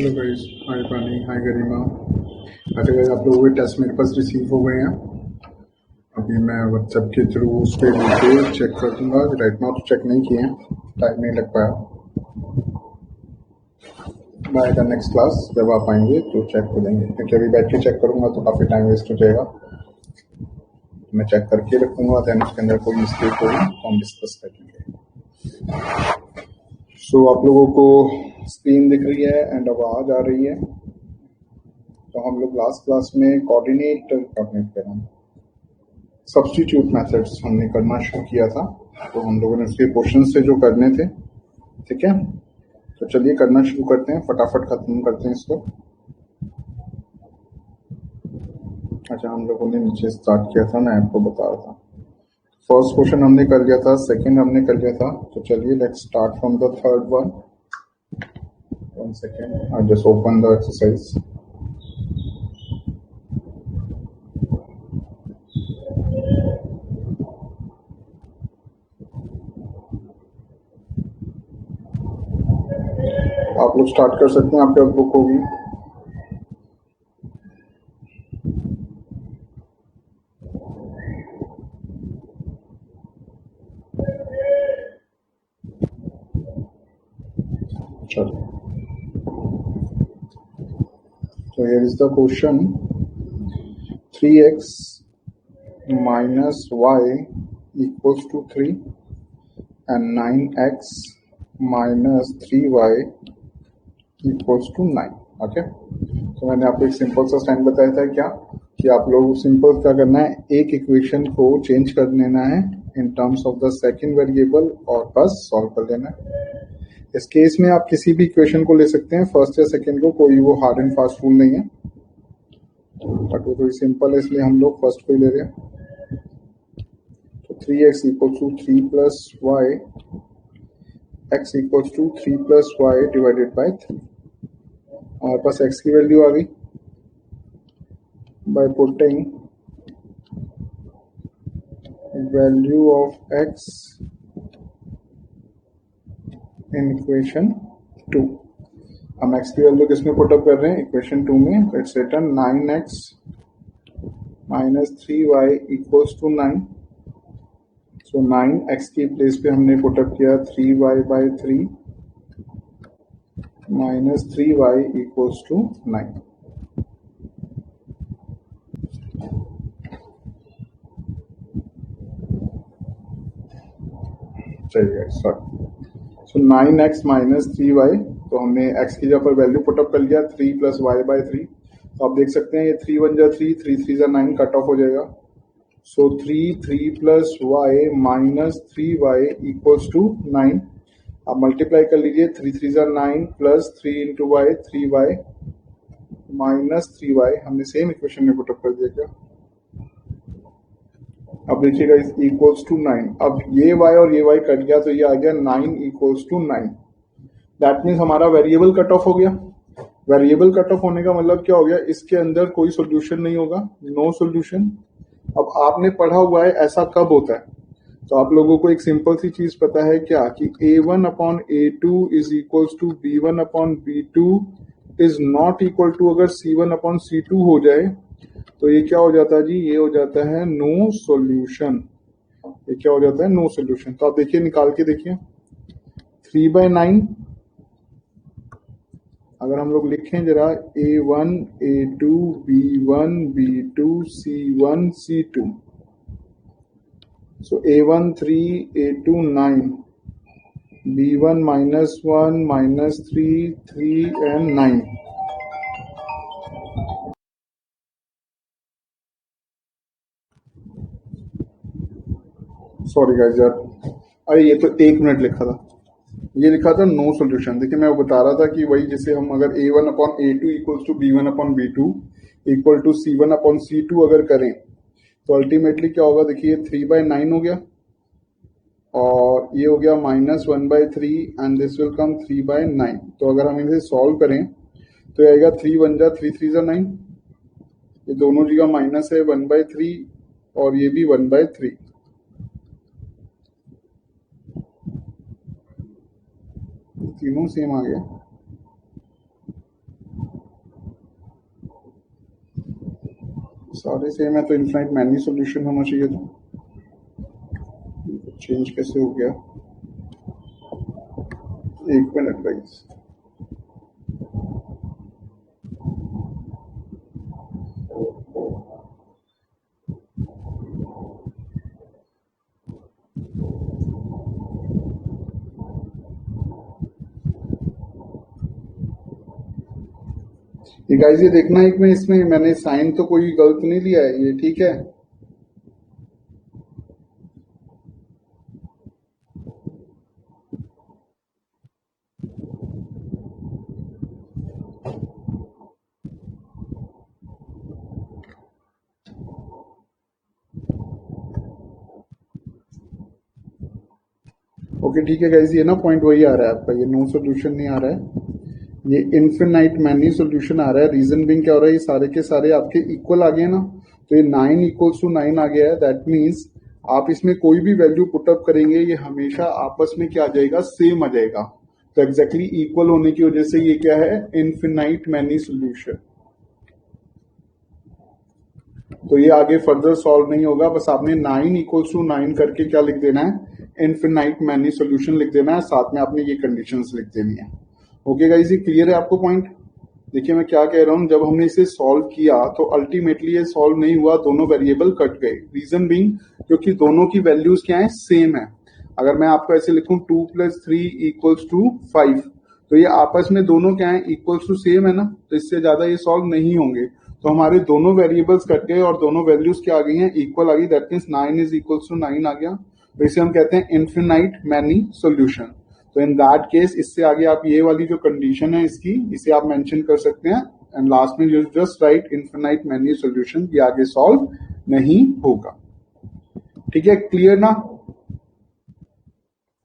Hello guys, हाय पानी, हाय गरिमा। अच्छा guys, आप लोगों के टेस्ट मेरे पास रिसीव हो गए हैं। अभी मैं व्हाट्सएप के थ्रू उस पर डिटेल चेक कर दूंगा। राइट नाउ तो चेक नहीं किए हैं, टाइम नहीं लग पाया। बाय द नेक्स्ट क्लास जब आप आएंगे तो चेक हो जाएंगे, क्योंकि अभी बैठ के चेक करूंगा तो काफ़ी टाइम वेस्ट हो जाएगा। मैं चेक करके रखूंगा, दैन उसके अंदर कोई मिस्टेक होगी तो हम डिस्कस करेंगे। सो आप लोगों को स्क्रीन दिख रही है एंड आवाज़ आ रही है। तो हम लोग लास्ट क्लास में कोऑर्डिनेट करें, सब्स्टिट्यूट मेथड्स हमने करना शुरू किया था। तो हम लोगों ने उसके क्वेश्चन से जो करने थे, ठीक है। तो चलिए करना शुरू करते हैं, फटाफट खत्म करते हैं इसको। अच्छा, हम लोगों ने नीचे स्टार्ट किया था, मैं आपको बता रहा था। फर्स्ट क्वेश्चन हमने कर लिया था, सेकंड हमने कर लिया था। तो चलिए let's start from the third one. 1 second, I just open the exercise. आप लोग स्टार्ट कर सकते हैं, आपके बुक होगी। चलो, तो here is the question. 3x minus y equals to 3 and 9x minus 3y equals to 9। Okay, तो मैंने आपको एक सिंपल सा स्टैंड बताया था क्या, कि आप लोग सिंपल क्या करना है, एक इक्वेशन को चेंज कर लेना है in terms of the second variable और बस सॉल्व कर लेना है। इस केस में आप किसी भी इक्वेशन को ले सकते हैं, फर्स्ट या सेकंड को, कोई वो हार्ड एंड फास्ट रूल नहीं है, बट वो थोड़ी सिंपल है इसलिए हम लोग फर्स्ट को ही ले रहे हैं। 3x equals to 3 plus y, x equals to 3 plus y divided by 3। हमारे पास x की वैल्यू आ गई। by putting value of x in equation 2, हम x की वैल्यू किसमें पुट अप कर रहे हैं, इक्वेशन 2 में। It's written 9x minus 3y equals to 9। So 9x की प्लेस पे हमने पुटअप किया 3y by 3 minus 3y equals to 9। चलिए सॉरी, सो 9x minus 3y, तो हमने x की जगह पर वैल्यू पुटअप कर लिया 3 plus y by 3। तो आप देख सकते हैं ये 3 1 जा 3, 3 3 जा 9, कट ऑफ हो जाएगा। सो 3 plus y minus 3y equals to 9। आप मल्टीप्लाई कर लीजिए, 3 3 जा 9 plus 3 into Y 3y minus 3y, हमने सेम इक्वेशन में पुटअप कर दिया क्या। अब देखिएगा इस इक्वल्स टू 9, अब ये y और ये y कट गया तो ये आ गया 9 इक्वल्स टू 9। दैट मीन्स हमारा वेरिएबल कट ऑफ हो गया। वेरिएबल कट ऑफ होने का मतलब क्या हो गया, इसके अंदर कोई सोल्यूशन नहीं होगा, नो सोल्यूशन। अब आपने पढ़ा हुआ है ऐसा कब होता है, तो आप लोगों को एक सिंपल सी चीज पता है क्या, कि a1 upon a2 is equals to b1 upon b2 is not equal to, अगर c1 अपॉन c2 हो जाए तो ये क्या हो जाता है जी, ये हो जाता है नो सॉल्यूशन। ये क्या हो जाता है, नो सॉल्यूशन। तो आप देखिए, निकाल के देखिए 3/9, अगर हम लोग लिखें जरा a1 a2 b1 b2 c1 c2, so a1 3 a2 9, b1 -1 -3 3 and 9। Sorry guys यार, अरे ये तो 1 मिनट लिखा था, ये लिखा था नो सॉल्यूशन। देखिए मैं वो बता रहा था कि वही जैसे हम अगर a1 upon a2 equals to b1 upon b2 equal to c1 upon c2 अगर करें तो अल्टीमेटली क्या होगा, देखिए 3/9 हो गया और ये हो गया -1/3 एंड दिस विल कम 3/9। तो अगर हम इसे सॉल्व करें तो ये आएगा 3 1 जा 3 3 जा 9, ये दोनों जगह माइनस है 1/3 और ये भी 1/3, तीनों सेम आ गया। सारे सेम है तो इनफाइनाइट मैनी सॉल्यूशन होना चाहिए था, चेंज कैसे हो गया? एक मिनट गाइस, ये गाइस ये देखना एक में इसमें मैंने साइन तो कोई गलत नहीं लिया है, ये ठीक है। ओके ठीक है गाइस, ये ना पॉइंट वही आ रहा है आपका, ये नो सोल्यूशन नहीं आ रहा है, ये इनफिनाइट मैनी सोल्यूशन आ रहा है। रीजन बिंग क्या हो रहा है, ये सारे के सारे आपके इक्वल आ गए ना, तो ये 9 इक्वल्स टू 9 आ गया है। दैट मीन्स आप इसमें कोई भी वैल्यू पुटअप करेंगे ये हमेशा आपस में क्या आ जाएगा, सेम आ जाएगा। तो एग्जैक्टली इक्वल होने की वजह से ये क्या है, इनफिनाइट मैनी सोल्यूशन। तो ये आगे फर्दर सॉल्व नहीं होगा, बस आपने 9 इक्वल्स टू 9 करके क्या लिख देना है, इनफिनाइट मैनी सोल्यूशन लिख देना है, साथ में आपने ये कंडीशंस लिख देनी है। ओके गाइस, ये क्लियर है आपको पॉइंट? देखिए मैं क्या कह रहा हूं, जब हमने इसे सॉल्व किया तो अल्टीमेटली ये सॉल्व नहीं हुआ, दोनों वेरिएबल कट गए। रीजन बीइंग क्योंकि दोनों की वैल्यूज क्या है, सेम है। अगर मैं आपको ऐसे लिखूं 2 + 3 = 5, तो ये आपस में दोनों क्या है, इक्वल्स टू सेम है ना, तो इससे ज्यादा ये सॉल्व नहीं होंगे। तो हमारे दोनों वेरिएबल्स कट गए और दोनों वैल्यूज क्या आ गई हैं, इक्वल आ गई। दैट मीन्स 9 = 9 आ गया। तो इसे हम कहते हैं इनफिनाइट मैनी सोल्यूशन। तो इन दैट केस इससे आगे आप ये वाली जो कंडीशन है इसकी, इसे आप मेंशन कर सकते हैं एंड लास्ट में you just right infinite many solution, ये आगे सॉल्व नहीं होगा। ठीक है, क्लियर ना?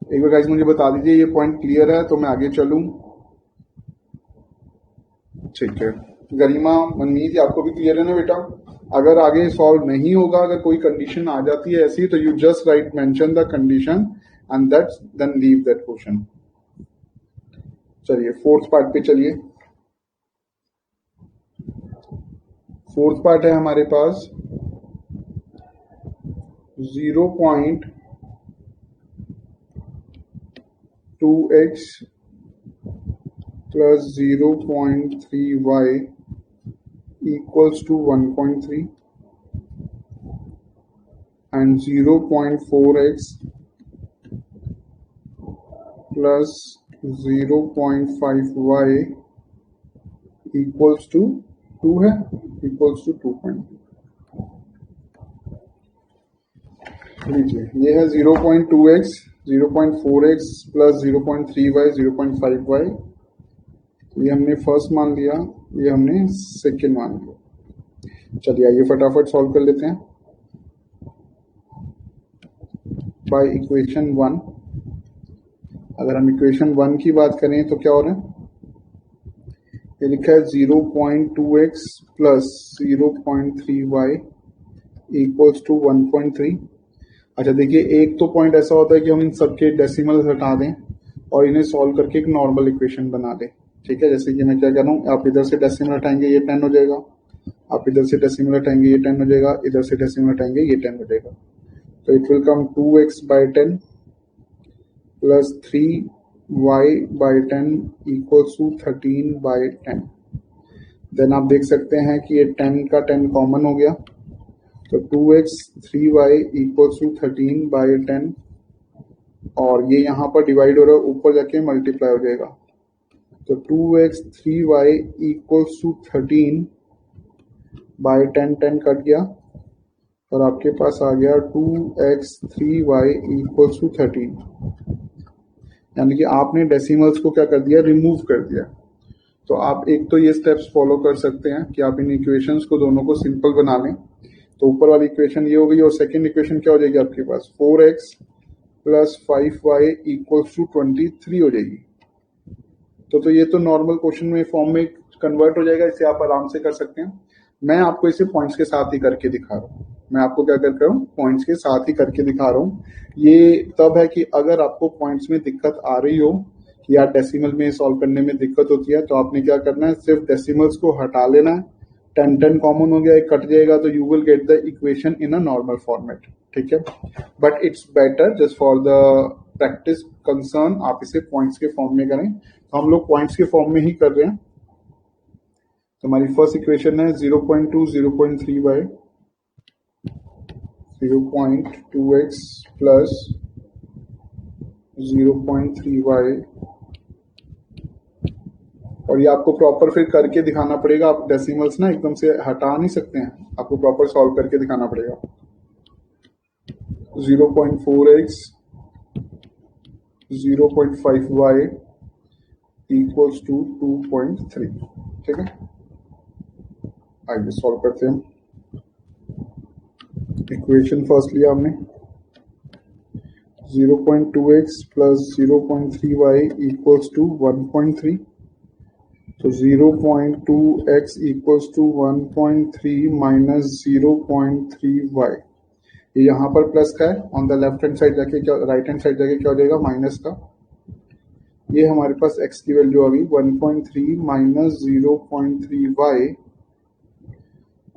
एक बार गाइस मुझे बता दीजिए ये पॉइंट क्लियर है तो मैं आगे चलूं। ठीक है, गरिमा मनमीत आपको भी क्लियर है ना बेटा? अगर आगे सॉल्व नहीं होगा, अगर कोई कंडीशन आ जाती है ऐसी, तो you just write mention the condition and that's then leave that question. चलिए फोर्थ पार्ट पे चलिए। फोर्थ पार्ट है हमारे पास 0.2x plus 0.3y equals to 1.3 and 0.4x plus 0.5y equals to 2 है, equals to 2.2। लीजिए ये है 0.2x, 0.4x plus 0.3y, 0.5y। ये हमने फर्स्ट मान लिया, ये हमने सेकेंड मान लिया। चलिए आइए फटाफट सॉल्व कर लेते हैं। बाय इक्वेशन 1, अगर हम इक्वेशन 1 की बात करें तो क्या हो रहा है, ये लिखा है 0.2x plus 0.3y equals to 1.3। अच्छा देखिए, एक तो पॉइंट ऐसा होता है कि हम इन सबके डेसिमल हटा दें और इन्हें सॉल्व करके एक नॉर्मल इक्वेशन बना दें। ठीक है, जैसे कि मैं क्या कर रहा हूँ, आप इधर से डेसिमल हटाएंगे ये 10 हो जाएगा, आप इधर से डेसिमल हटाएंगे ये 10 हो जाएगा, इधर से डेसिमल हटाएंगे ये 10 हो जाएगा। तो it will come 2x/10 plus 3y/10 equals to 13/10। Then आप देख सकते हैं कि ये 10 का 10 कॉमन हो गया, तो 2x 3y इक्वल्स टू 13/10 और ये यहाँ पर डिवाइड हो रहा है, ऊपर जाके मल्टीप्लाई हो जाएगा। तो 2x 3y equals to 13/10, 10 cut गया और आपके पास आ गया 2x 3y इक्वल्स टू 13। यानी कि आपने डेसिमल्स को क्या कर दिया, रिमूव कर दिया। तो आप एक तो ये स्टेप्स फॉलो कर सकते हैं कि आप इन इक्वेशंस को दोनों को सिंपल बना लें। तो ऊपर वाली इक्वेशन ये हो गई और सेकंड इक्वेशन क्या हो जाएगी आपके पास, 4x plus 5y equals to 23 हो जाएगी। तो ये तो नॉर्मल क्वेश्चन में फॉर्म में कन्वर्ट हो जाएगा, इसे आप आराम से कर सकते हैं। मैं आपको इसे पॉइंट्स के साथ ही करके दिखा रहा हूँ, मैं आपको क्या कर रहा हूँ, पॉइंट्स के साथ ही करके दिखा रहा हूँ। ये तब है कि अगर आपको पॉइंट्स में दिक्कत आ रही हो या डेसिमल में सॉल्व करने में दिक्कत होती है, तो आपने क्या करना है, सिर्फ डेसिमल्स को हटा लेना है 10 कॉमन हो गया, एक कट जाएगा, तो you will get the equation in a normal format, ठीक है। But it's better just for the practice concern आप इसे पॉइंट्स के फॉर्म में करें, तो हम लोग पॉइंट्स के फॉर्म में ही कर रहे हैं। तो हमारी फर्स्ट इक्वेशन है 0.2 0.3y 0.2x प्लस 0.3y, और ये आपको प्रॉपर फिर करके दिखाना पड़ेगा। आप डेसिमल्स ना एकदम से हटा नहीं सकते हैं, आपको प्रॉपर सॉल्व करके दिखाना पड़ेगा। 0.4x 0.5y इक्वल्स टू 2.3, ठीक है। आइए सॉल्व करते हैं। इक्वेशन फर्स्ट लिया हमने 0.2x plus 0.3y equals to 1.3, तो 0.2x equals to 1.3 minus 0.3y, ये यहाँ पर प्लस का है, on the left hand side जाके क्या, राइट हैंड साइड जाके क्या हो जाएगा, माइनस का। ये हमारे पास x की वैल्यू आ गई 1.3 माइनस 0.3y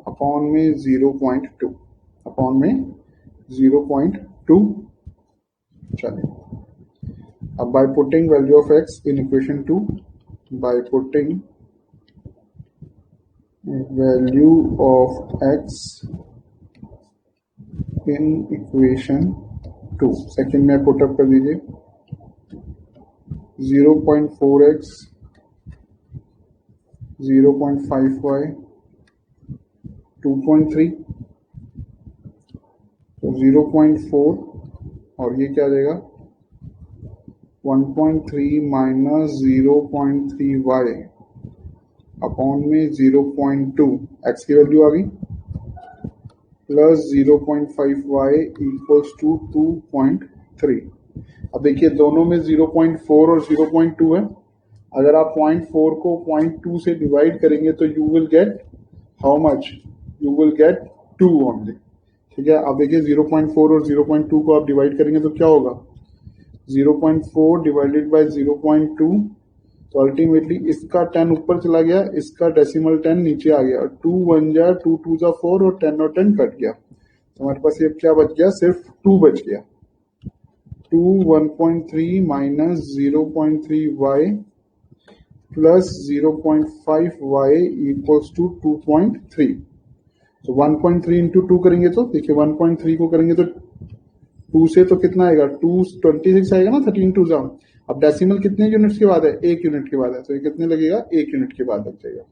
अपॉन में 0.2, अपॉन में 0.2। चलिए अब by putting value of x in equation 2, by putting value of x in equation 2, second में पुटअप कर दीजिए 0.4x 0.5y 2.3, तो 0.4 और ये क्या आ जाएगा 1.3 माइनस 0.3y अपॉन में 0.2, x की वैल्यू आ गई, प्लस 0.5y इक्वल्स टू 2.3। अब देखिए दोनों में 0.4 और 0.2 है, अगर आप 0.4 को 0.2 से डिवाइड करेंगे तो you will get how much, you will get 2 only, ठीक है। अब देखिए 0.4 और 0.2 को आप डिवाइड करेंगे तो क्या होगा 0.4 डिवाइडेड बाय 0.2, तो अल्टीमेटली इसका 10 ऊपर चला गया, इसका डेसिमल 10 नीचे आ गया, 2 1 जा 2 2 जा 4 और 10 और 10 कट गया, तो हमारे पास ये क्या बच गया, सिर्फ 2 बच गया। 2 1.3 minus 0.3y plus 0.5y equals to 2.3, तो 1.3 इंटू 2 करेंगे तो देखिए 1.3 को करेंगे तो 2 से तो कितना आएगा 226 आएगा ना, 13 2 जा। अब डेसिमल कितने यूनिट्स के बाद है, 1 यूनिट के बाद है, तो ये कितने लगेगा 1 यूनिट के बाद लग जाएगा,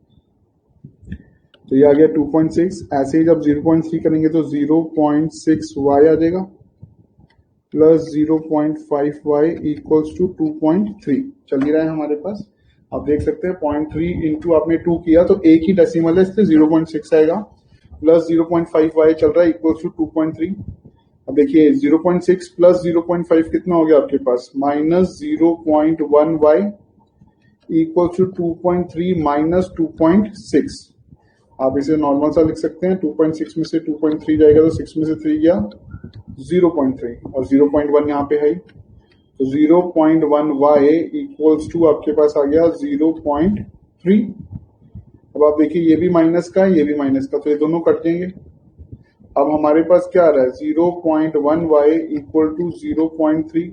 तो ये आ गया 2.6। ऐसे ही जब 0.3 करेंगे तो 0.6y आ जाएगा प्लस 0.5y इक्वल्स टू 2.3, चल ही रहा है हमारे पास। आप देख सकते हैं 0.3 इंटू आपने 2 किया तो एक ही डेसिमल है, इसलिए 0.6 आएगा, प्लस 0.5y चल रहा है इक्वल्स टू 2.3। अब देखिए 0.6 प्लस 0.5 कितना हो गया आपके पास, minus 0.1y equals to 2.3 minus 2.6। आप इसे नॉर्मल सा लिख सकते हैं, 2.6 में से 2.3 जाएगा तो 6 में से 3 गया 0.3 और 0.1 यहाँ पे है, तो 0.1y इक्वल्स टू आपके पास आ गया 0.3। अब आप देखिए ये भी माइनस का है, ये भी माइनस का, तो ये दोनों कट जाएंगे। अब हमारे पास क्या आ रहा है 0.1y इक्वल टू 0.3,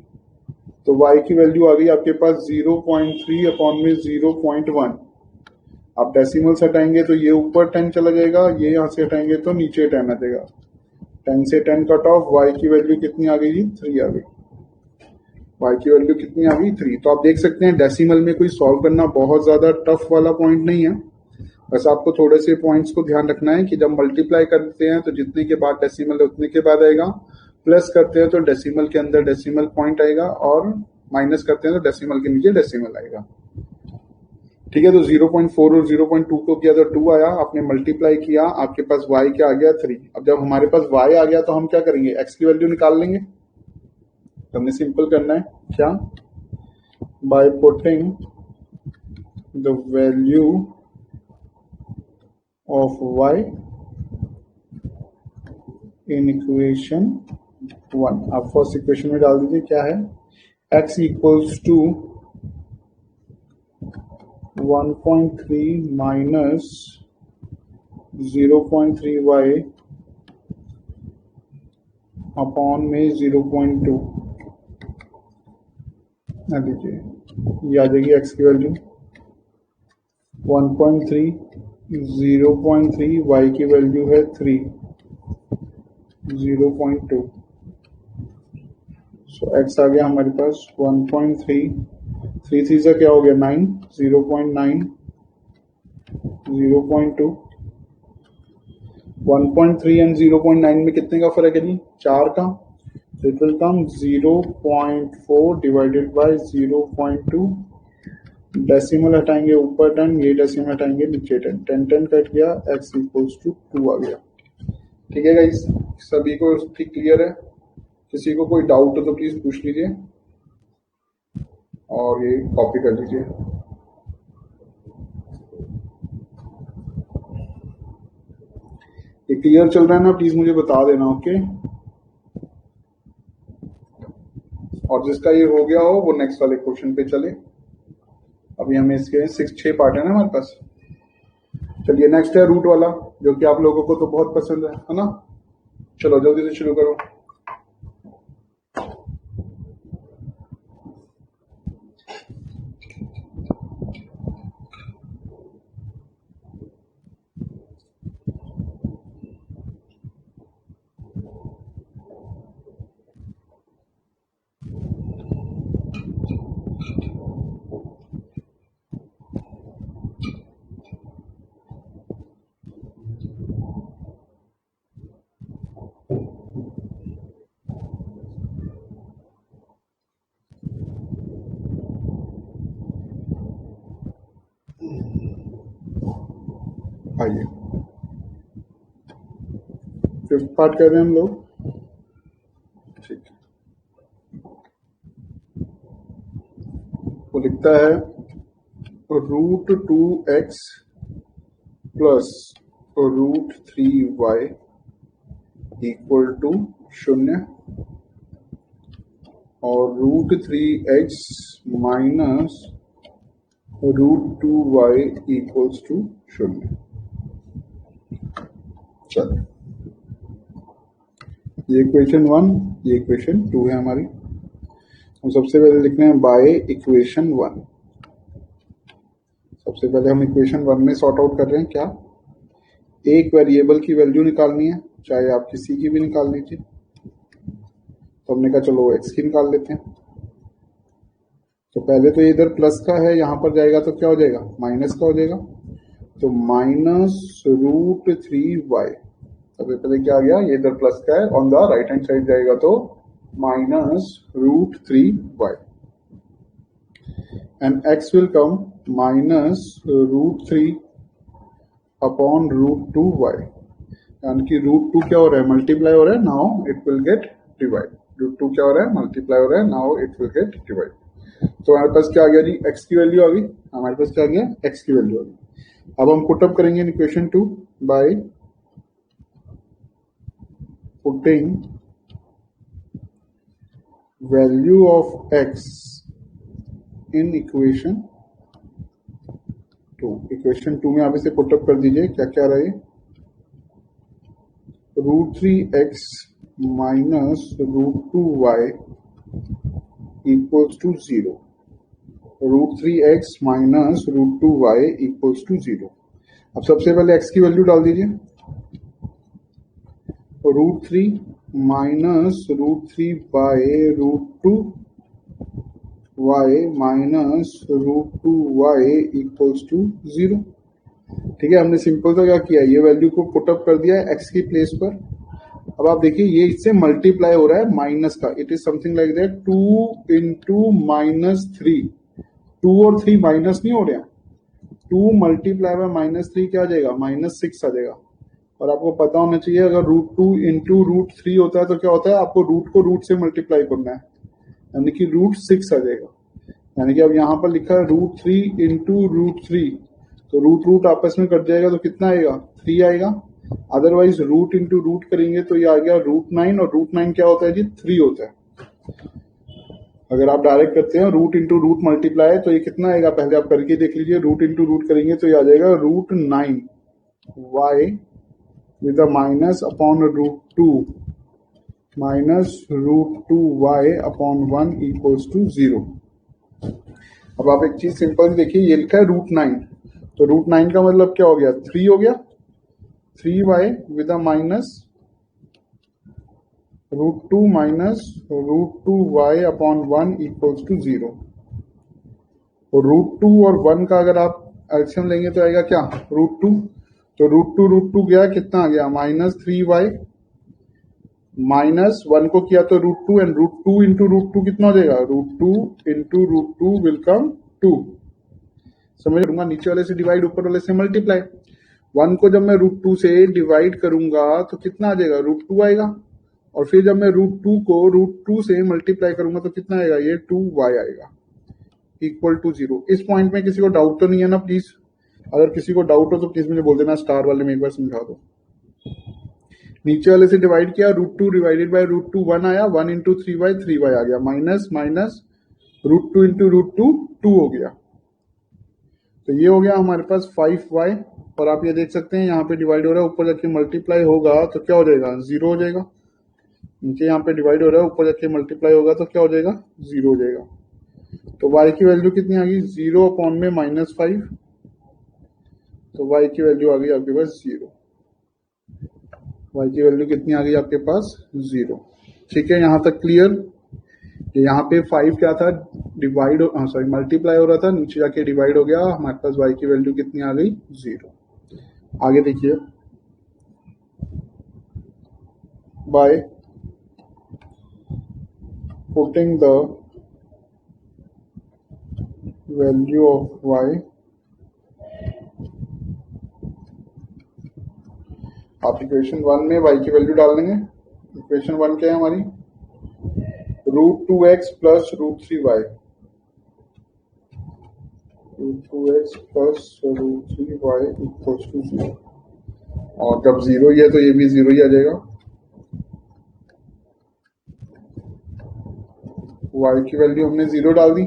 तो y की वैल्यू आ गई आपके पास 0.3 अपॉन में 0.1। आप डेसिमल्स हटाएंगे तो ये ऊपर 10 चला जाएगा, ये यहाँ से हटाएंगे तो नीचे 10 आ जाएगा, 10 से 10 कट ऑफ, y की वैल्यू कितनी आ गई, 3 आ गई, y की वैल्यू कितनी आ गई 3। तो आप देख सकते हैं डेसिमल में कोई सॉल्व करना बहुत ज्यादा टफ वाला पॉइंट नहीं है, बस आपको थोड़े से पॉइंट्स को ध्यान रखना है कि जब मल्टीप्लाई करते हैं तो जितने के बाद डेसिमल है उतने के बाद आएगा, प्लस करते हैं तो डेसिमल के अंदर डेसिमल पॉइंट आएगा, और माइनस करते हैं तो डेसिमल के नीचे डेसिमल आएगा, ठीक है। तो 0.4 और 0.2 को किया तो 2 आया, आपने मल्टीप्लाई किया, आपके पास y क्या आ गया 3। अब जब हमारे पास y आ गया तो हम क्या करेंगे, x की वैल्यू निकाल लेंगे, तो हमने सिंपल करना है क्या, bye putting the value of y in equation 1। आप फर्स्ट इक्वेशन में डाल दीजिए क्या है, x equals to 1.3 minus 0.3y upon में 0.2 ना लीजिए, ये आ जाएगी x की वैल्यू 1.3, 0.3, y की वैल्यू है 3, 0.2, सो x आ गया हमारे पास 1.3, 3 3 से क्या हो गया 9, 0.9, 0.2, 1.3 एंड 0.9 में कितने का फर्क है जी? 4 का। तो it will come 0.4 divided by 0.2, decimal हटाएंगे ऊपर 10, ये डेसिमल हटाएंगे नीचे 10, 10 10 कट गया, x इक्वल्स टू 2 आ गया। ठीक है गाइस, सभी को ठीक क्लियर है? किसी को कोई डाउट हो तो प्लीज पूछ लीजिए और ये कॉपी कर लीजिए। ये क्लियर चल रहा है ना? प्लीज मुझे बता देना, ओके? और जिसका ये हो गया हो वो नेक्स्ट वाले क्वेश्चन पे चले। अभी हमें इसके 6 पार्ट है ना हमारे पास। चलिए नेक्स्ट है रूट वाला, जो कि आप लोगों को तो बहुत पसंद है ना? चलो जल्दी से शुरू करो। आइए, 5th पार्ट कर रहे हैं हम लोग। ठीक, वो लिखता है √2x plus √3y equal to 0 और √3x minus √2y equals to 0। चलो, ये इक्वेशन 1, ये इक्वेशन 2 है हमारी। हम सबसे पहले लिखते हैं बाय इक्वेशन 1। सबसे पहले हम इक्वेशन 1 में सॉर्ट आउट कर रहे हैं क्या? एक वेरिएबल की वैल्यू निकालनी है, चाहे आप किसी की भी निकाल लीजिए। तो हमने कहा चलो x की निकाल लेते हैं। तो पहले तो इधर प्लस का है, यहां पर जाएगा तो क्या हो जाएगा? माइनस का हो जाएगा। तो माइनस √3y, सबसे पहले क्या आ गया? ये इधर प्लस का है, on the right hand side जाएगा तो minus √3y and x will come minus √3 upon √2y, यानी कि √2 क्या हो रहा है? मल्टीप्लाई हो रहा है, now it will get divide. √2 क्या हो रहा है? मल्टीप्लाई हो रहा है, now it will get divide. तो हमारे पास क्या आ गया जी? x की वैल्यू आ गई। हमारे पास क्या आ गया? x की वैल्यू आ गई। अब हम पुटअप करेंगे in equation 2 by putting value of x in equation 2। Equation 2 में आप इसे पुटअप कर दीजिए। क्या क्या रहे? √3x minus √2y equals to 0। √3x minus √2y equals to 0। अब सबसे पहले x की वैल्यू डाल दीजिए। √3 minus √3 by √2y minus √2y equals to 0। ठीक है, हमने सिंपल सा क्या किया? ये वैल्यू को पुटअप कर दिया है x की प्लेस पर। अब आप देखिए ये इससे मल्टीप्लाई हो रहा है माइनस का। It is something like that 2 into minus 3। 2 और 3 माइनस नहीं हो रहे हैं। 2 मल्टीप्लाई बाय माइनस 3 क्या आ जाएगा? -6 आ जाएगा। और आपको पता होना चाहिए अगर √2 इंटू √3 होता है तो क्या होता है? आपको रूट को रूट से मल्टीप्लाई करना है, यानी कि √6 आ जाएगा। यानी कि अब यहाँ पर लिखा है √3 इंटू √3, तो रूट रूट आपस में कट जाएगा तो कितना आएगा? 3 आएगा। अदरवाइज रूट इंटू रूट करेंगे तो ये आ गया √9, और √9 क्या होता है जी? 3 होता है। अगर आप डायरेक्ट करते हैं रूट इंटू रूट मल्टीप्लाई तो ये कितना आएगा? पहले आप करके देख लीजिए। रूट इंटू रूट करेंगे तो ये आ जाएगा √9। y with a minus upon root 2 minus root 2y upon 1 equals to 0। अब आप एक चीज सिंपल देखिए, ये लिखा है √9, तो √9 का मतलब क्या हो गया, 3 हो गया, 3y with a minus √2 minus √2y upon 1 equals to 0। और √2 और 1 का अगर आप एलसीएम लेंगे तो आएगा क्या, √2, तो √2 गया, कितना आ गया, -3y, माइनस 1 को किया तो √2, एंड √2 इंटू √2 कितना हो जाएगा, √2 इंटू √2 विल कम 2। समझ लूंगा, नीचे वाले से डिवाइड, ऊपर वाले से मल्टीप्लाई। 1 को जब मैं √2 से डिवाइड करूंगा तो कितना आ जाएगा, √2 आएगा, और फिर जब मैं √2 को √2 से मल्टीप्लाई करूंगा तो कितना आएगा, ये 2y आएगा, इक्वल टू 0। इस पॉइंट में किसी को डाउट तो नहीं है ना, प्लीज, अगर किसी को डाउट हो तो प्लीज मुझे बोल देना, स्टार वाले में एक बार समझा दो। नीचे वाले से डिवाइड किया, √2 डिवाइडेड बाय √2 1 आया, 1 इंटू 3y आ गया, माइनस माइनस √2 इंटू √2 2 हो गया, तो ये हो गया हमारे पास 5y। और आप ये देख सकते हैं यहाँ पे डिवाइड हो रहा है, ऊपर जाके मल्टीप्लाई होगा तो क्या हो जाएगा, 0 हो जाएगा। नीचे यहाँ पे डिवाइड हो रहा है, ऊपर जाके मल्टीप्लाई होगा तो क्या हो जाएगा, 0 हो जाएगा। तो y की वैल्यू कितनी आ गई, 0 अपॉन में -5, तो y की वैल्यू आ गई आपके पास 0। y की वैल्यू कितनी आ गई आपके पास, 0। ठीक है, यहाँ तक क्लियर। यहाँ पे 5 क्या था, डिवाइड, सॉरी मल्टीप्लाई हो रहा था, नीचे जाके डिवाइड हो गया, हमारे पास y की वैल्यू कितनी आ गई, 0। आगे देखिए, bye putting the value of y, आप इक्वेशन 1 में y की वैल्यू डाल देंगे। इक्वेशन 1 क्या है हमारी, √2x plus √3y, √2x plus √3y equals to 0। और जब 0 ही है तो ये भी 0 ही आ जाएगा। y की वैल्यू हमने 0 डाल दी,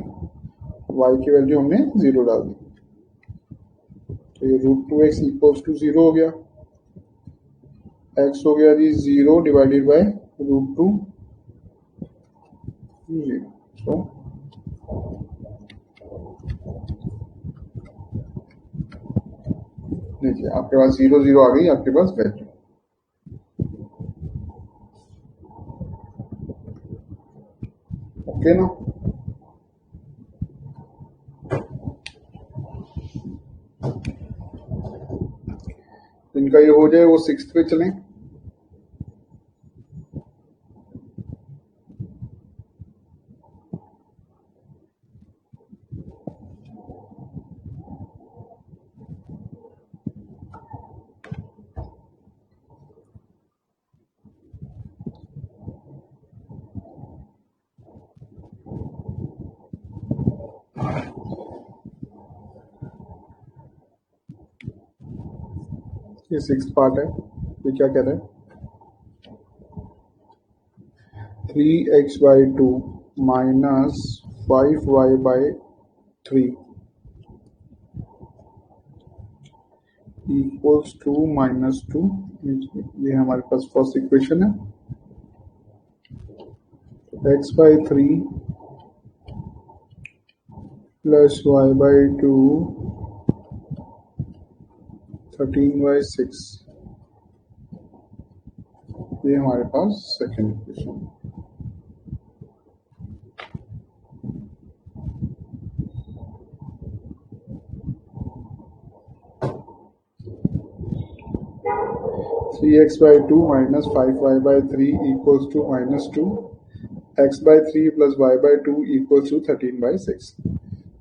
y की वैल्यू हमने 0 डाल दी, तो ये √2x इक्वल्स टू 0 हो गया, x हो गया जी 0 डिवाइडेड बाय √2 0। तो देखिए आपके पास 0 0 आ गई आपके पास वैल्यू। ओके ना, जिनका ये हो जाए वो 6th पे चलें। ये 6th पार्ट है, ये क्या कह रहा है, 3x/2 minus 5y/3 equals to -2। ये हमारे पास फर्स्ट इक्वेशन है। x/3 प्लस y/2 13/6, ये हमारे पास second equation. Three x/2 minus 5y/3 equals to -2, x/3 plus y/2 equals to 13/6।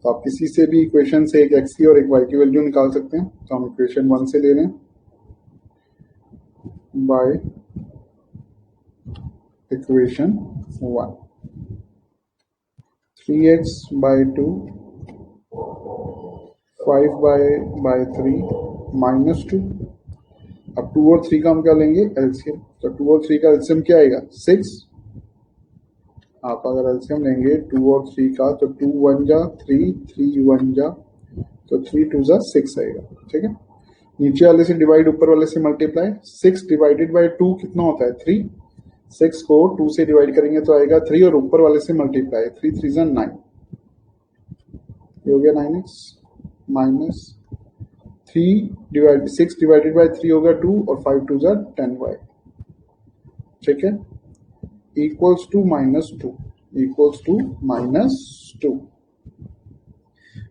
तो आप किसी से भी इक्वेशन से एक x की और एक y की वैल्यू निकाल सकते हैं। तो हम इक्वेशन 1 से ले लें, बाय इक्वेशन 1, 3x/2 5y/3 -2। अब 2 और 3 का हम क्या लेंगे, एलसीएम। तो 2 और 3 का एलसीएम क्या आएगा, 6। आप अगर एलसीएम लेंगे 2 और 3 का तो 2 1 जा 3, 3 1 जा तो 3 2 जा 6 आएगा। ठीक है, नीचे वाले से डिवाइड, ऊपर वाले से मल्टीप्लाई। 6 डिवाइडेड बाय 2 कितना होता है? 3। 6 को 2 से डिवाइड करेंगे तो आएगा 3 और ऊपर वाले से मल्टीप्लाई। 3 3 जा 9, ये हो गया 9x माइनस 6 डिवाइडेड बाय 3 होगा 2 और 5 2 जा 10y। ठीक है, इक्वल्स टू -2, इक्वल्स टू -2।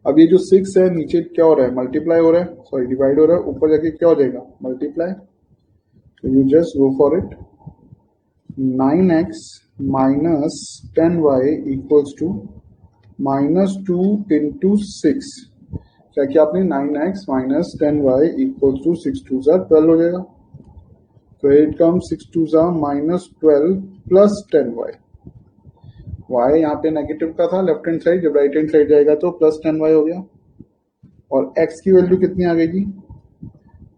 अब ये जो 6 है नीचे क्या हो रहा है? मल्टीप्लाई हो रहा है, सॉरी डिवाइड हो रहा है, ऊपर जाके क्या हो जाएगा? मल्टीप्लाई। तो you just go for it. 9x minus 10y equals to -2 into 6। क्या किया आपने? 9x minus 10y equals to 6 2 जा 12 हो जाएगा। तो इट कम 6 2 जा -12 प्लस 10y। y यहाँ पे नेगेटिव का था लेफ्ट हैंड साइड, जब राइट हैंड साइड जाएगा तो प्लस 10y हो गया। और x की वैल्यू कितनी आ गई?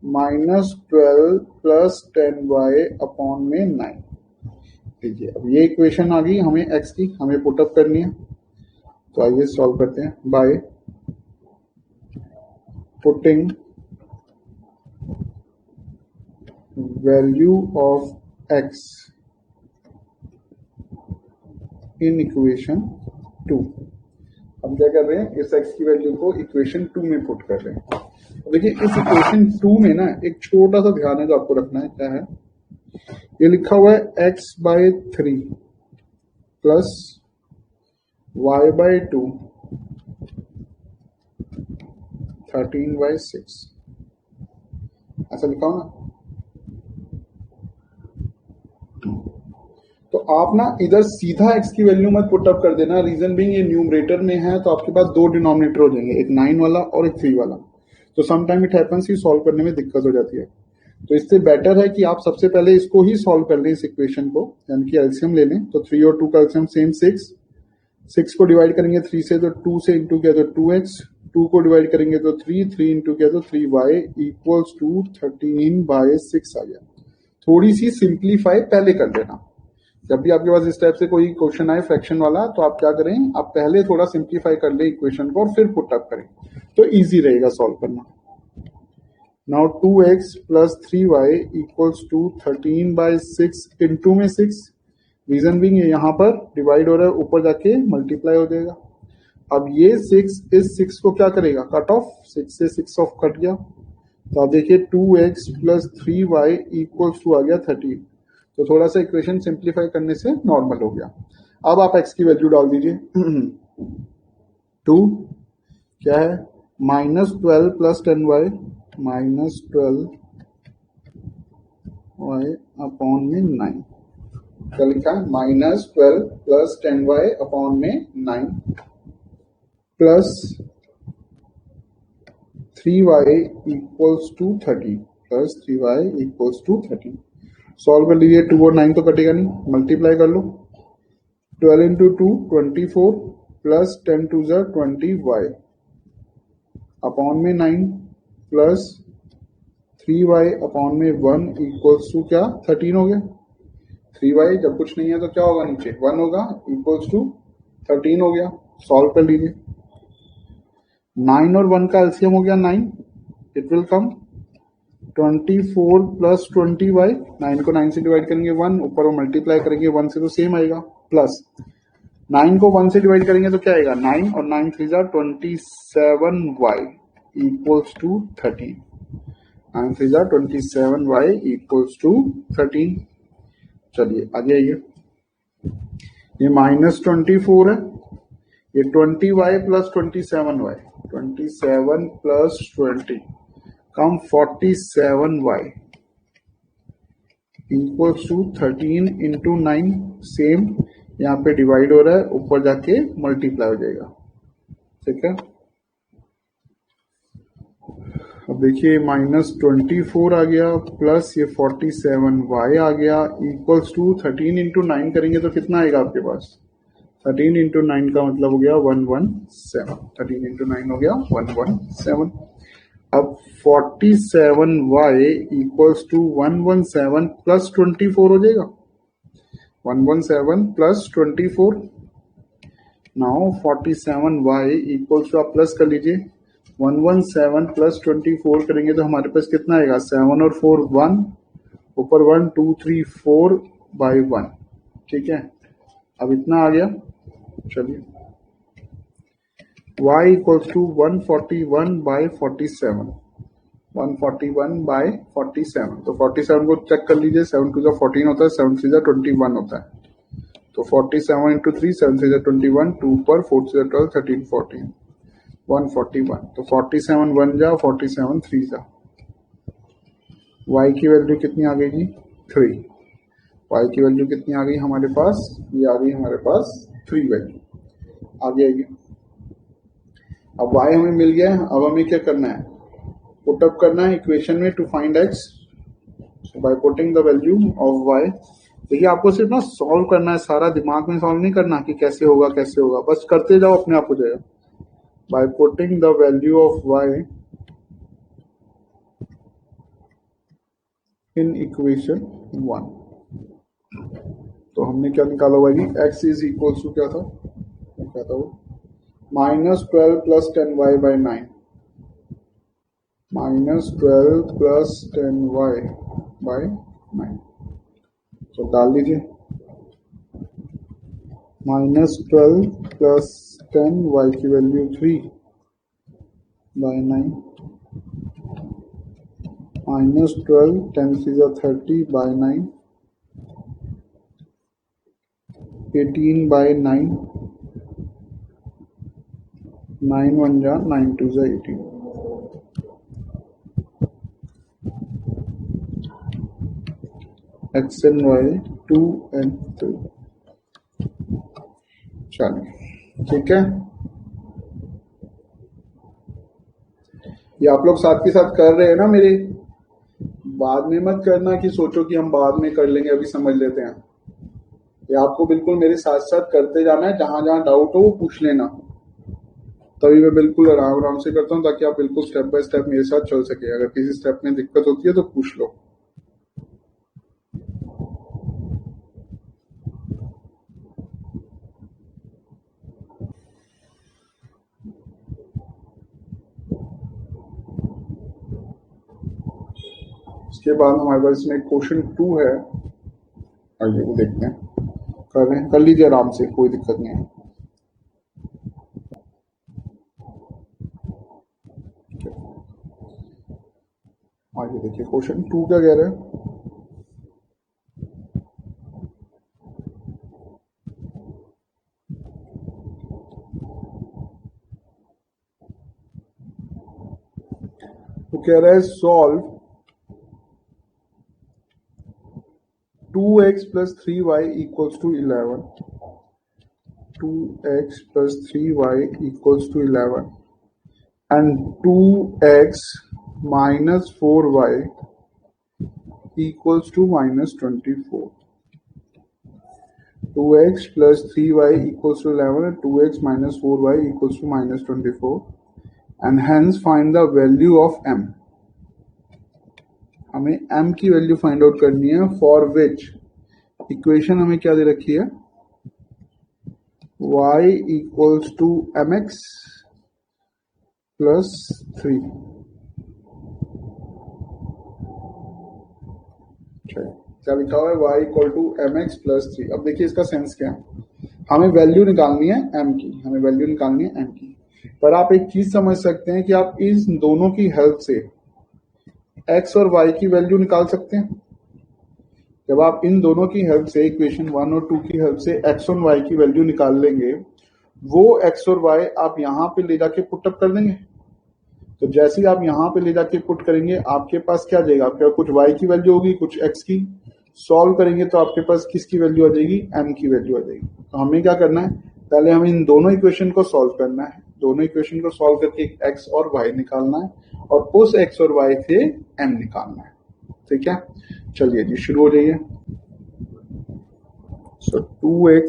-12 प्लस 10y अपॉन में 9। देखिए अब ये इक्वेशन आ गई हमें x की, हमें पुटअप करनी है। तो आइए सॉल्व करते हैं by putting value of x in equation 2। हम क्या कर रहे हैं? इस x की वैल्यू को इक्वेशन 2 में पुट कर रहे हैं। देखिए इस इक्वेशन 2 में ना एक छोटा सा ध्यान है जो आपको रखना है। क्या है? ये लिखा हुआ है x by 3 plus y by 2 13/6, ऐसा लिखा हो ना। तो आप ना इधर सीधा x की वैल्यू मत पुटअप कर देना। रीजन बीइंग ये न्यूमरेटर में है तो आपके पास दो डिनोमिनेटर हो जाएंगे, एक 9 वाला और एक 3 वाला। तो sometime it happens he solve करने में दिक्कत हो जाती है। तो इससे बेटर है कि आप सबसे पहले इसको ही सॉल्व कर लें, इस इक्वेशन को, यानी कि एलसीएम ले लें। तो 3 और 2 का एलसीएम सेम 6 को डिवाइड करेंगे 3 से तो 2 से इंटू किया तो 2x, 2 को डिवाइड करेंगे तो 3 इंटू किया तो 3y इक्वल्स टू 13/6 आ गया। थोड़ी सी सिंप्लीफाई पहले कर लेना। जब भी आपके पास इस टाइप से कोई क्वेश्चन आए फ्रैक्शन वाला, तो आप क्या करें? आप पहले थोड़ा सिंप्लीफाई कर ले इक्वेशन को और फिर पुट अप करें, तो इजी रहेगा सॉल्व करना। Now 2x plus 3y equals to 13/6 into में 6। रीजन भी यहाँ पर डिवाइड हो रहा है, ऊपर जाके मल्टीप्लाई हो जाएगा। अब ये 6 इस 6 को क्या करेगा? Cut off. 6 से 6 ऑफ कट गया। तो आप देखिए 2x plus 3y equals to आ गया 13। तो थोड़ा सा इक्वेशन सिंप्लीफाई करने से नॉर्मल हो गया। अब आप x की वैल्यू डाल दीजिए। 2 क्या है? -12 प्लस 10y, -12y अपॉन में 9। क्या लिखा है? -12 प्लस 10y अपॉन में 9 plus 3y equals to 30, plus 3y equals to 30। Solve कर लीजिए। 2 और 9 तो कटेगा नहीं, मल्टीप्लाई कर लो। 12 इंटू 2 24 प्लस 10 2 जा 20y अपॉन में 9 प्लस 3y अपॉन में 1 इक्वल्स टू क्या? 13 हो गया। 3y जब कुछ नहीं है तो क्या होगा? नीचे 1 होगा, इक्वल्स टू 13 हो गया। सॉल्व कर लीजिए। 9 और 1 का एलसीएम हो गया 9। It will come 24 plus 20y। 9 को 9 से डिवाइड करेंगे 1, ऊपर वो मल्टीप्लाई करेंगे 1 से तो सेम आएगा, प्लस 9 को 1 से डिवाइड करेंगे तो क्या आएगा? 9 और 9 3 जा 27y इक्वल्स टू 13। 9 3 जा 27y इक्वल्स टू 13। चलिए आगे आइए। ये -24 है, ये 20y plus 27y, 27 plus 20 come 47y equals to 13 into 9। Same यहाँ पे डिवाइड हो रहा है, ऊपर जाके मल्टीप्लाई हो जाएगा। ठीक है, अब देखिए -24 आ गया प्लस ये 47y आ गया इक्वल्स टू 13 इंटू 9 करेंगे तो कितना आएगा आपके पास? 13 इंटू 9 का मतलब हो गया 117। 13 इंटू 9 हो गया 117। अब 47y इक्वल्स टू 117 प्लस 24 हो जाएगा। 117 plus 24। Now 47y equals to, आप प्लस कर लीजिए, 117 प्लस 24 करेंगे तो हमारे पास कितना आएगा, 7 और 4 1, ऊपर 1 2 3 4 बाई 1, ठीक है। अब इतना आ गया, चलिए y equals to 141 by 47, 141 by 47, तो 47 को चेक कर लीजिए, 7 टू 14 होता है, 7 3 21 होता है, तो 47 इंटू 3, 7 3 21, 2 पर 4 3 12, 13 14, 141, तो 47 1 जा, 47 3 जा, y की वैल्यू कितनी आ गई जी, 3, y की वैल्यू कितनी आ गई हमारे पास, ये आ गई हमारे पास 3 वैल्यू आ गई। अब y हमें मिल गया है, अब हमें क्या करना है, पुटअप करना है इक्वेशन में to find x, by putting the value of y। देखिए आपको सिर्फ ना सॉल्व करना है, सारा दिमाग में सॉल्व नहीं करना कि कैसे होगा कैसे होगा, बस करते जाओ, अपने आप हो जाएगा। Bye putting the value of y in equation 1, तो हमने क्या निकाला हुआ जी, x इज इक्वल टू क्या था वो, -12 plus 10y by 9, -12 plus 10y by 9, तो डाल दीजिए, -12 प्लस 10y की वैल्यू 3 बाई 9, -12 10 3 30 बाई 9, 18 बाई 9, 9 1 जा, 9 2 जा 18, x and y 2 and 3, चलिए ठीक है। ये आप लोग साथ के साथ कर रहे हैं ना मेरे, बाद में मत करना कि सोचो कि हम बाद में कर लेंगे, अभी समझ लेते हैं। ये आपको बिल्कुल मेरे साथ साथ करते जाना है, जहां जहां डाउट हो वो पूछ लेना, तभी मैं बिल्कुल आराम आराम से करता हूँ, ताकि आप बिल्कुल स्टेप बाय स्टेप मेरे साथ चल सके। अगर किसी स्टेप में दिक्कत होती है तो पूछ लो। इसके बाद हमारे पास इसमें क्वेश्चन 2 है, आइए वो देखते हैं, कर रहे हैं, कर लीजिए आराम से, कोई दिक्कत नहीं है। आइए देखिए क्वेश्चन 2 क्या कह रहे हैं। तो कह रहा है solve 2x plus 3y equals to 11, 2x plus 3y equals to 11 and 2x minus 4y equals to minus 24. 2x plus 3y equals to 11 and 2x minus 4y equals to minus 24, and hence find the value of m. हमें m की value find out करनी है, for which equation हमें क्या दे रखी है, y equals to mx plus 3, क्या लिखा हुआ है, y equal to m x plus 3। अब देखिए इसका सेंस क्या है, हमें वैल्यू निकालनी है m की, हमें वैल्यू निकालनी है m की, पर आप एक चीज समझ सकते हैं कि आप इस दोनों की हेल्प से x और y की वैल्यू निकाल सकते हैं। जब आप इन दोनों की हेल्प से, इक्वेशन 1 और 2 की हेल्प से x और y की वैल्यू निकाल लेंगे, वो x और y आप यहाँ पे ले जाके पुटअप कर देंगे। तो जैसे ही आप यहाँ पे ले जाके पुट करेंगे, आपके पास क्या जाएगा, आपके कुछ y की वैल्यू होगी, कुछ x की, सॉल्व करेंगे तो आपके पास किसकी वैल्यू आ जाएगी, m की वैल्यू आ जाएगी। तो हमें क्या करना है, पहले हमें इन दोनों इक्वेशन को सॉल्व करना है, दोनों इक्वेशन को सॉल्व करके x और y निकालना है, और उस x और y से m निकालना है। ठीक है, चलिए जी शुरू हो जाइए। So 2x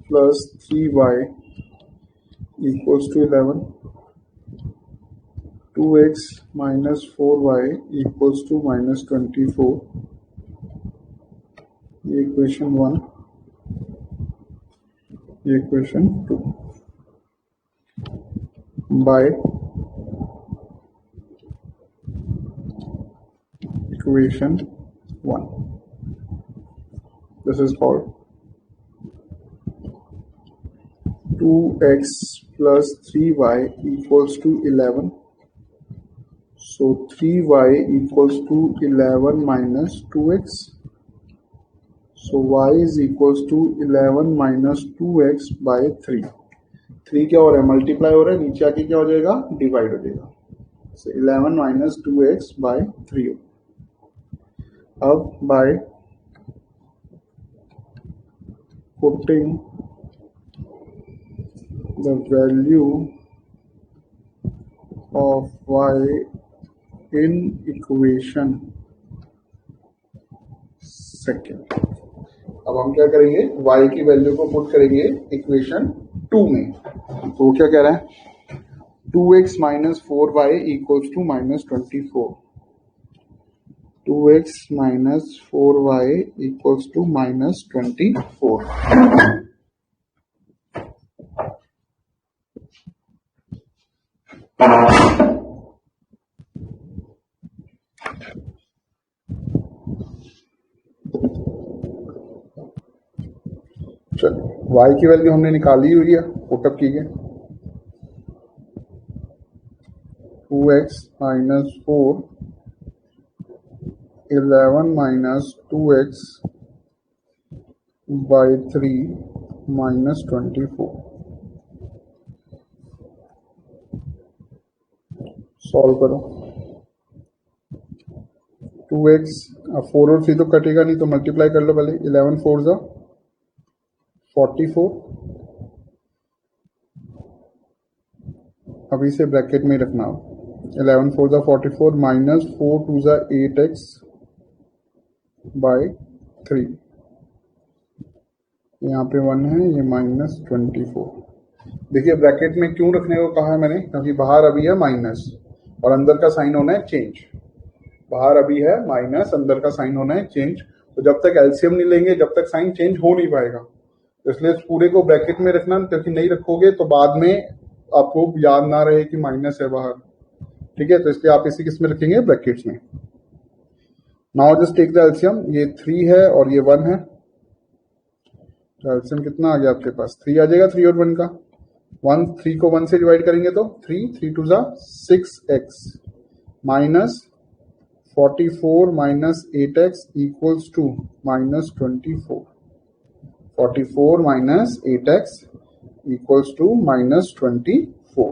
plus 3y equals to 11, 2x minus 4y equals to minus 24, ये इक्वेशन 1, ये equation 2, bye equation 1. This is called 2x plus 3y equals to 11. So 3y equals to 11 minus 2x. So y is equals to 11 minus 2x by 3. 3 क्या हो रहा है, multiply हो रहा है, नीचे आके क्या हो जाएगा, डिवाइड हो जाएगा. So 11 minus 2x by 3. अब by putting the value of y in equation second. अब हम क्या करेंगे, y की वैल्यू को पुट करेंगे इक्वेशन 2 में. तो क्या कह रहा है, 2x minus 4y equals to minus 24. 2x minus 4y equals to minus 24. चलो y की वैल्यू हमने निकाली हुई है, पुटअप कीजिए. 2x minus 4, 11 minus 2x by 3 minus 24. Solve करो. 2x, 4 और 3 तो कटेगा नहीं, तो मल्टीप्लाई कर लो पहले. 11 4 जा 44. अभी से ब्रैकेट में रखना. 11 4 जा 44 माइनस 4 2 जा 8x बाई 3. यहाँ पे 1 है, ये माइनस 24. देखिए ब्रैकेट में क्यों रखने को कहा है मैंने, क्योंकि बाहर अभी है माइनस और अंदर का साइन होना है चेंज. बाहर अभी है माइनस, अंदर का साइन होना है चेंज. तो जब तक एलसीएम नहीं लेंगे, जब तक साइन चेंज हो नहीं पाएगा. तो इसलिए पूरे को ब्रैकेट में रखना, क्योंकि नहीं रखोगे तो बाद में आपको याद ना रहे कि माइनस है बाहर. ठीक है, तो इसलिए आप इसी किस में रखेंगे, ब्रैकेट्स में. Now just take the LCM. ये 3 है और ये 1 है. तो एलसीएम कितना आ गया आपके पास, 3 आ जाएगा. 3 और 1 का 1, 3 को 1 से डिवाइड करेंगे तो 3 3 2 जा 6x minus 44 minus 8x equals to minus 24. 44 minus 8x equals to minus 24.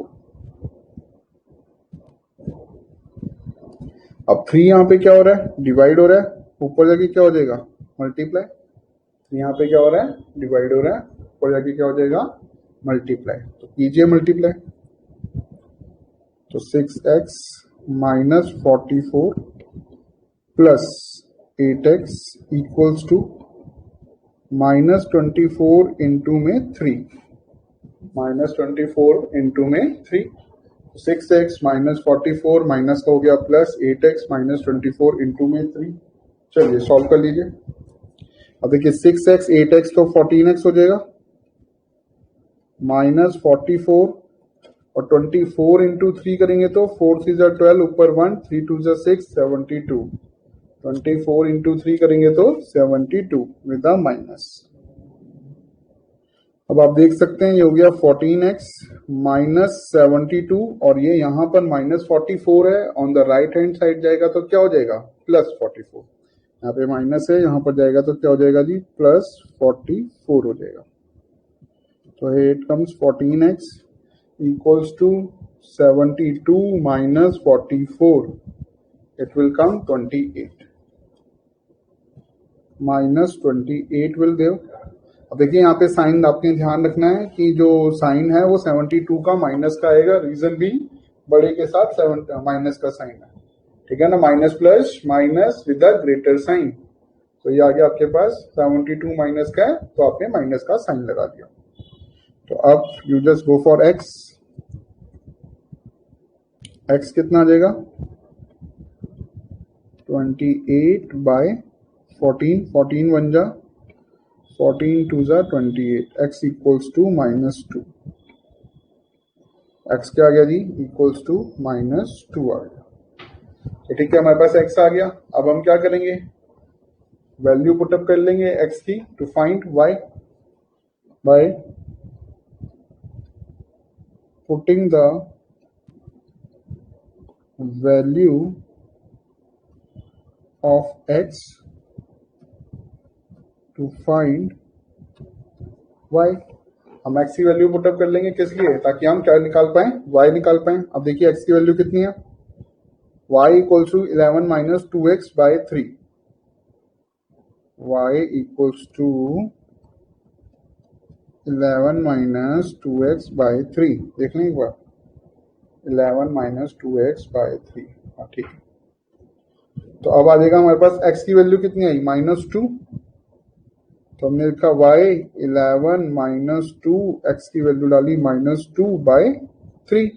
अब 3 यहाँ पे क्या हो रहा है, डिवाइड हो रहा है. ऊपर जाके क्या हो जाएगा, मल्टीप्लाई. यहाँ पे क्या हो रहा है, डिवाइड हो रहा है. ऊपर जाके क्या हो जाएगा, मल्टीप्लाई. तो कीजिए मल्टीप्लाई. तो 6x minus 44 plus 8x equals to minus 24 into में 3. माइनस 24 इंटू में 3. 6x माइनस 44 माइनस का हो गया प्लस 8x माइनस 24 इंटू में 3. चलिए सॉल्व कर लीजिए. अब देखिए 6x 8x तो 14x हो जाएगा माइनस 44 और 24 इंटू 3 करेंगे तो 4 3 जा 12, ऊपर 1, 3 2 जा 6, 72. 24 इंटू 3 करेंगे तो 72 विद द माइनस. अब आप देख सकते हैं ये हो गया 14x माइनस 72 और ये यहाँ पर माइनस 44 है. On the right hand side जाएगा तो क्या हो जाएगा, प्लस 44. यहाँ पे माइनस है, यहाँ पर जाएगा तो क्या हो जाएगा जी, प्लस 44 हो जाएगा. तो it comes 14x equals to 72 minus 44. It will come 28. Minus 28 will give. अब देखिए यहाँ पे साइन आपके ध्यान रखना है कि जो साइन है वो 72 का माइनस का आएगा. रीजन भी बड़े के साथ माइनस का साइन है. ठीक है ना, minus plus minus with the greater sign. तो ये आ गया आपके पास 72 माइनस का है, तो आपने माइनस का साइन लगा दिया. तो अब you just go for x. x कितना आ जाएगा, 28 बाय 14. 14 1 जा 14 2 जा 28. x equals to minus 2. x क्या आ गया जी, इक्वल्स टू माइनस 2 आ गया. तो ठीक है, हमारे पास x आ गया। अब हम क्या करेंगे, वैल्यू पुटअप कर लेंगे x की to find y by putting the value of x to find y। हम x की वैल्यू पुटअप कर लेंगे किस लिए, ताकि हम क्या निकाल पाए, y निकाल पाए। अब देखिए x की वैल्यू कितनी है, y equals to 11 minus 2x by 3। y equals to 11 minus 2x by 3। देख लें एक बार, 11 माइनस 2x बाय 3। हाँ ठीक है, तो अब आ जाएगा हमारे पास x की वैल्यू कितनी आई, -2। तो हमने लिखा y 11 माइनस 2, x की वैल्यू डाली -2 बाय 3।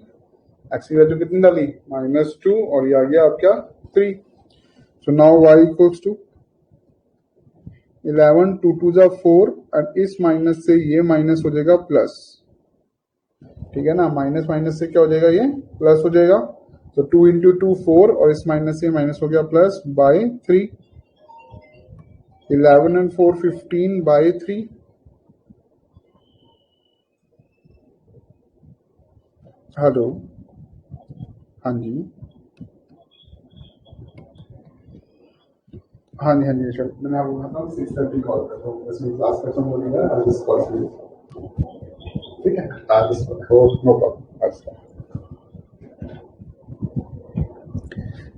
x की वैल्यू कितनी डाली, -2, और ये आ गया आपका 3। So now y equals to 11 2 2 जा 4, और इस माइनस से ये माइनस हो जाएगा प्लस। ठीक है ना, माइनस माइनस से क्या हो जाएगा, ये प्लस हो जाएगा। तो 2 इंटू 2 4, और इस माइनस से माइनस हो गया plus by 3। 11 and 4 15 by 3। Hello, हाँ जी, हाँ जी, हाँ जी सर, मैंने आपको बोला था 6:30 कॉल करता हूँ, बस मेरी क्लास खत्म हो गई है, आज इस कॉल से। ठीक है, आज इस नो प्रॉब्लम, अच्छा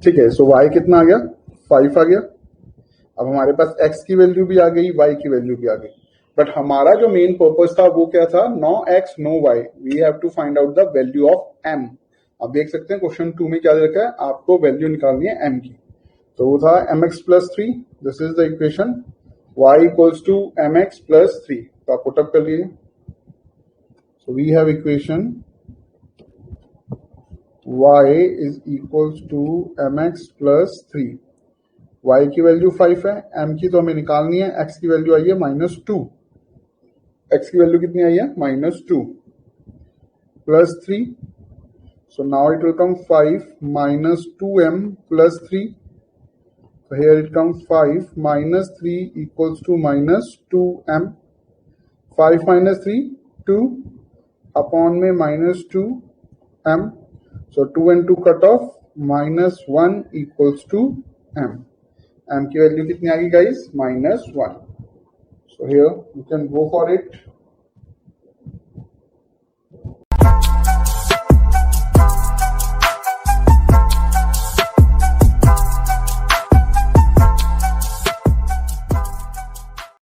ठीक है। सो y कितना आ गया, 5 आ गया। अब हमारे पास x की वैल्यू भी आ गई, y की वैल्यू भी आ गई, बट हमारा जो मेन पर्पस था वो क्या था, no x no y, we have to find out the value of m। अब देख सकते हैं क्वेश्चन 2 में क्या दे रखा है, आपको वैल्यू निकालनी है m की। तो वो था mx plus 3, this is the equation, y equals to mx plus 3। तो आप पुटअप कर लीजिए। So we have equation y is equals to mx plus 3। y की वैल्यू 5 है, m की तो हमें निकालनी है, x की वैल्यू आई है -2। x की वैल्यू कितनी आई है, -2 plus 3। So now it will come 5 minus 2m plus 3। So here it comes 5 minus 3 equals to minus 2m. 5 minus 3, 2, upon में -2m. So 2 and 2 cut off, -1 equals to m. m की value कितनी आ गई guys, -1. So here you can go for it.